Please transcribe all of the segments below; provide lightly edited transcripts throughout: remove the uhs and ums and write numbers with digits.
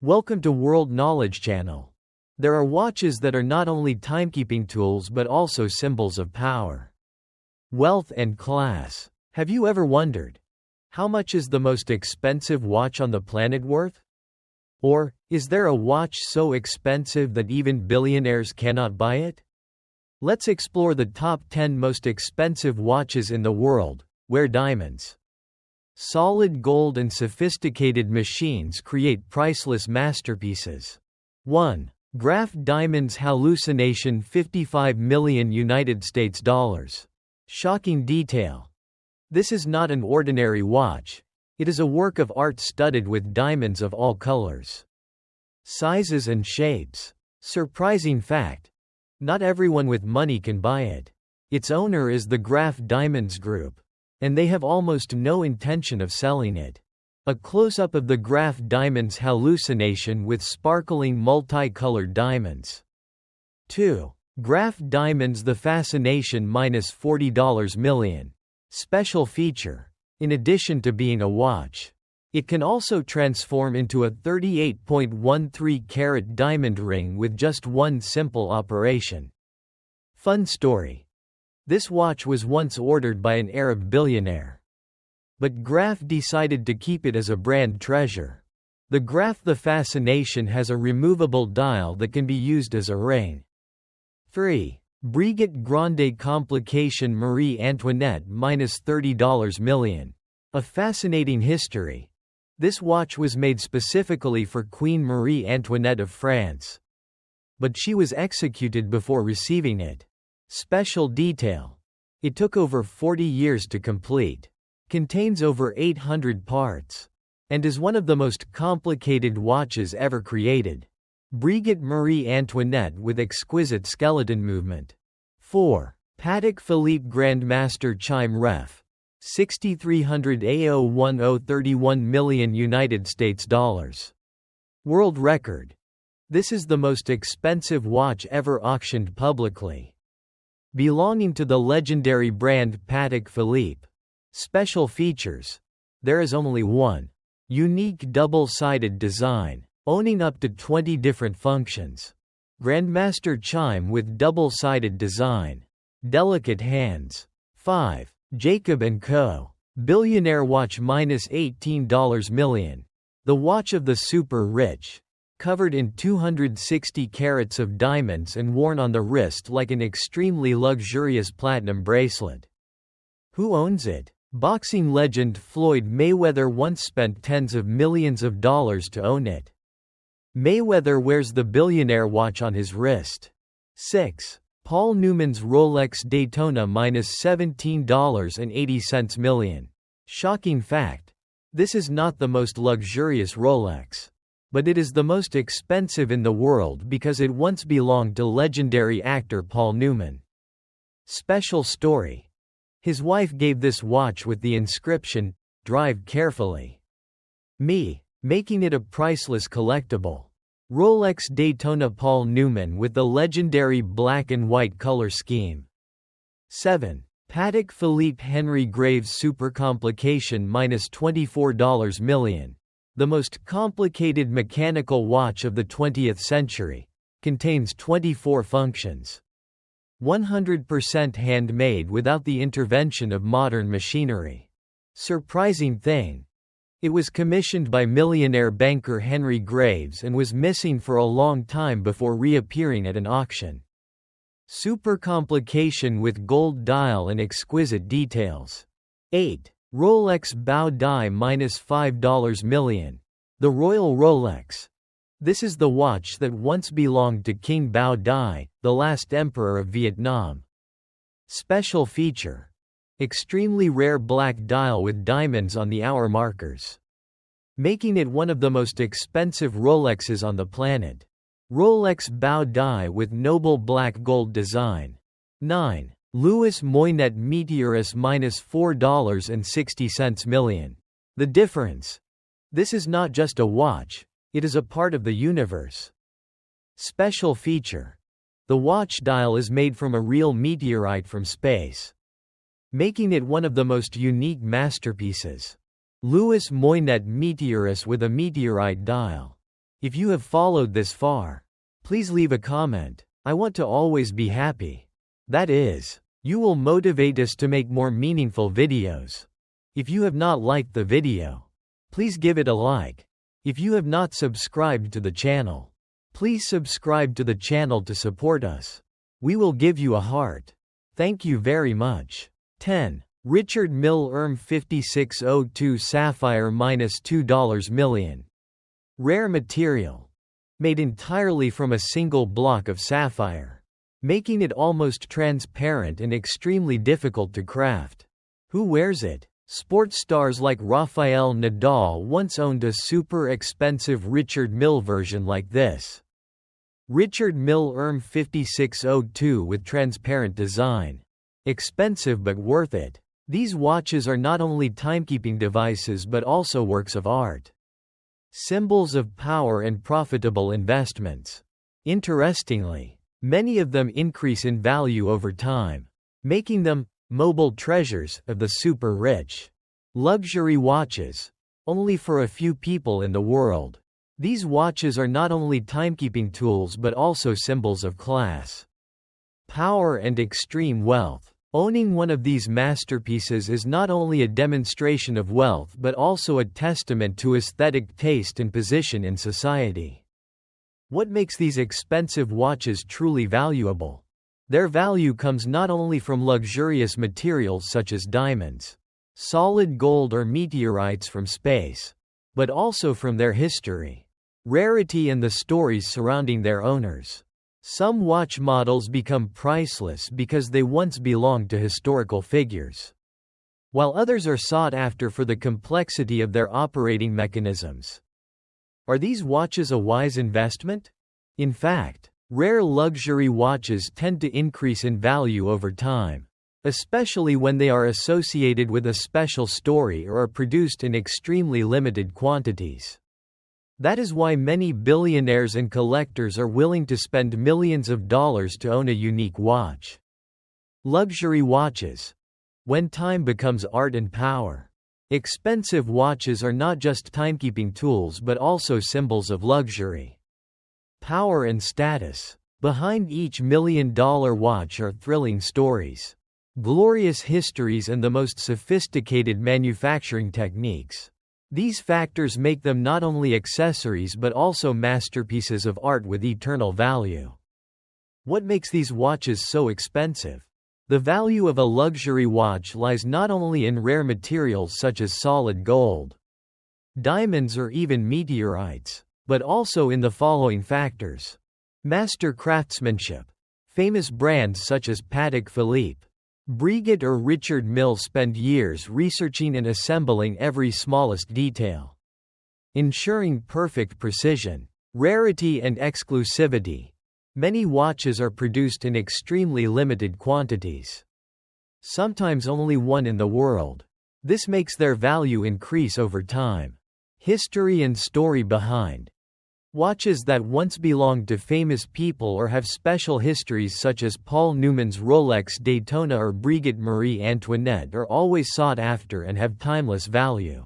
Welcome to World Knowledge Channel. There are watches that are not only timekeeping tools but also symbols of power, wealth and class. Have you ever wondered, how much is the most expensive watch on the planet worth? Or, is there a watch so expensive that even billionaires cannot buy it? Let's explore the top 10 most expensive watches in the world, where diamonds, solid gold and sophisticated machines create priceless masterpieces. 1. Graff Diamonds Hallucination, 55 million United States dollars. Shocking detail. This is not an ordinary watch. It is a work of art studded with diamonds of all colors, sizes and shapes. Surprising fact: not everyone with money can buy it. Its owner is the Graff Diamonds Group, and they have almost no intention of selling it. A close-up of the Graff Diamonds Hallucination with sparkling multicolored diamonds. 2. Graff Diamonds The Fascination, -$40 million. Special feature: in addition to being a watch, it can also transform into a 38.13-carat diamond ring with just one simple operation. Fun story: this watch was once ordered by an Arab billionaire, but Graff decided to keep it as a brand treasure. The Graff The Fascination has a removable dial that can be used as a ring. 3. Breguet Grande Complication Marie Antoinette, -$30 million. A fascinating history. This watch was made specifically for Queen Marie Antoinette of France, but she was executed before receiving it. Special detail: it took over 40 years to complete, contains over 800 parts, and is one of the most complicated watches ever created. Breguet Marie Antoinette with exquisite skeleton movement. 4. Patek Philippe Grandmaster Chime Ref. 6300 AO10, 31 million United States dollars. World record. This is the most expensive watch ever auctioned publicly, belonging to the legendary brand Patek Philippe. Special features: there is only one unique double-sided design, owning up to 20 different functions. Grandmaster chime with double-sided design. Delicate hands. 5. Jacob & Co. Billionaire Watch, -$18 million. The watch of the super rich, covered in 260 carats of diamonds and worn on the wrist like an extremely luxurious platinum bracelet. Who owns it? Boxing legend Floyd Mayweather once spent tens of millions of dollars to own it. Mayweather wears the billionaire watch on his wrist. 6. Paul Newman's Rolex Daytona, -$17.80 million. Shocking fact: this is not the most luxurious Rolex, but it is the most expensive in the world because it once belonged to legendary actor Paul Newman. Special story: his wife gave this watch with the inscription, "Drive carefully, me," making it a priceless collectible. Rolex Daytona Paul Newman with the legendary black and white color scheme. 7. Patek Philippe Henry Graves Super Complication, -$24 million. The most complicated mechanical watch of the 20th century. Contains 24 functions. 100% handmade without the intervention of modern machinery. Surprising thing: it was commissioned by millionaire banker Henry Graves and was missing for a long time before reappearing at an auction. Super complication with gold dial and exquisite details. 8. Rolex Bao Dai, -$5 million. The Royal Rolex. This is the watch that once belonged to King Bao Dai, the last emperor of Vietnam. Special feature: extremely rare black dial with diamonds on the hour markers, making it one of the most expensive Rolexes on the planet. Rolex Bao Dai with noble black gold design. 9. Louis Moynet Meteorus, -$4.60 million. The difference: this is not just a watch, it is a part of the universe. Special feature: the watch dial is made from a real meteorite from space, making it one of the most unique masterpieces. Louis Moynet Meteorus with a meteorite dial. If you have followed this far, please leave a comment. I want to always be happy. That is, you will motivate us to make more meaningful videos. If you have not liked the video, please give it a like. If you have not subscribed to the channel, please subscribe to the channel to support us. We will give you a heart. Thank you very much. 10. Richard Mille 5602 Sapphire -$2 million. Rare material. Made entirely from a single block of sapphire, making it almost transparent and extremely difficult to craft. Who wears it? Sports stars like Rafael Nadal once owned a super expensive Richard Mille version like this. Richard Mille 5602 with transparent design. Expensive but worth it. These watches are not only timekeeping devices but also works of art. Symbols of power and profitable investments. Interestingly, many of them increase in value over time, making them mobile treasures of the super rich. Luxury watches. Only for a few people in the world. These watches are not only timekeeping tools but also symbols of class, power and extreme wealth. Owning one of these masterpieces is not only a demonstration of wealth but also a testament to aesthetic taste and position in society. What makes these expensive watches truly valuable? Their value comes not only from luxurious materials such as diamonds, solid gold or meteorites from space, but also from their history, rarity and the stories surrounding their owners. Some watch models become priceless because they once belonged to historical figures, while others are sought after for the complexity of their operating mechanisms. Are these watches a wise investment? In fact, rare luxury watches tend to increase in value over time, especially when they are associated with a special story or are produced in extremely limited quantities. That is why many billionaires and collectors are willing to spend millions of dollars to own a unique watch. Luxury watches. When time becomes art and power. Expensive watches are not just timekeeping tools but also symbols of luxury, power and status. Behind each million-dollar watch are thrilling stories, glorious histories and the most sophisticated manufacturing techniques. These factors make them not only accessories but also masterpieces of art with eternal value. What makes these watches so expensive? The value of a luxury watch lies not only in rare materials such as solid gold, diamonds or even meteorites, but also in the following factors. Master craftsmanship. Famous brands such as Patek Philippe, Breguet or Richard Mille spend years researching and assembling every smallest detail, ensuring perfect precision, rarity and exclusivity. Many watches are produced in extremely limited quantities, sometimes only one in the world. This makes their value increase over time. History and story behind. Watches that once belonged to famous people or have special histories such as Paul Newman's Rolex Daytona or Breguet Marie Antoinette are always sought after and have timeless value.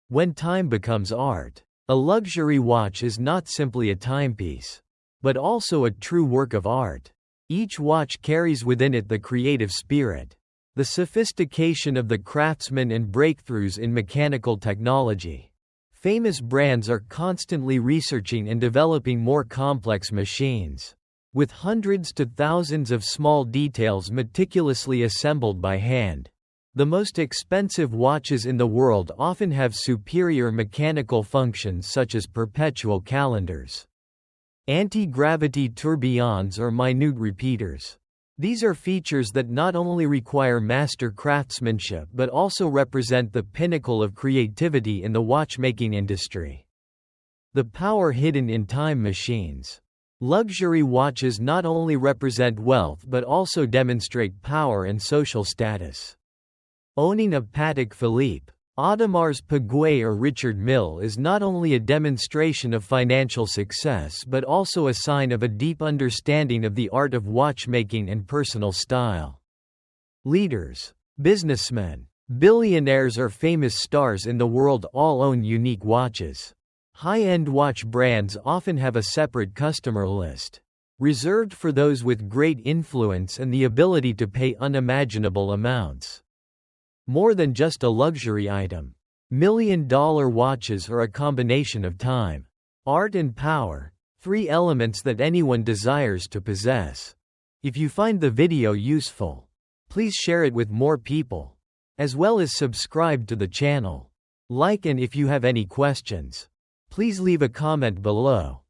When time becomes art. A luxury watch is not simply a timepiece, but also a true work of art. Each watch carries within it the creative spirit, the sophistication of the craftsman and breakthroughs in mechanical technology. Famous brands are constantly researching and developing more complex machines, with hundreds to thousands of small details meticulously assembled by hand. The most expensive watches in the world often have superior mechanical functions such as perpetual calendars, anti-gravity tourbillons or minute repeaters. These are features that not only require master craftsmanship but also represent the pinnacle of creativity in the watchmaking industry. The power hidden in time machines. Luxury watches not only represent wealth but also demonstrate power and social status. Owning a Patek Philippe, Audemars Piguet or Richard Mille is not only a demonstration of financial success but also a sign of a deep understanding of the art of watchmaking and personal style. Leaders, businessmen, billionaires or famous stars in the world all own unique watches. High-end watch brands often have a separate customer list, reserved for those with great influence and the ability to pay unimaginable amounts. More than just a luxury item, million-dollar watches are a combination of time, art and power, three elements that anyone desires to possess. If you find the video useful, please share it with more people, as well as subscribe to the channel. Like, and if you have any questions, please leave a comment below.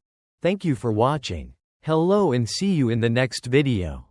Thank you for watching. Hello and see you in the next video.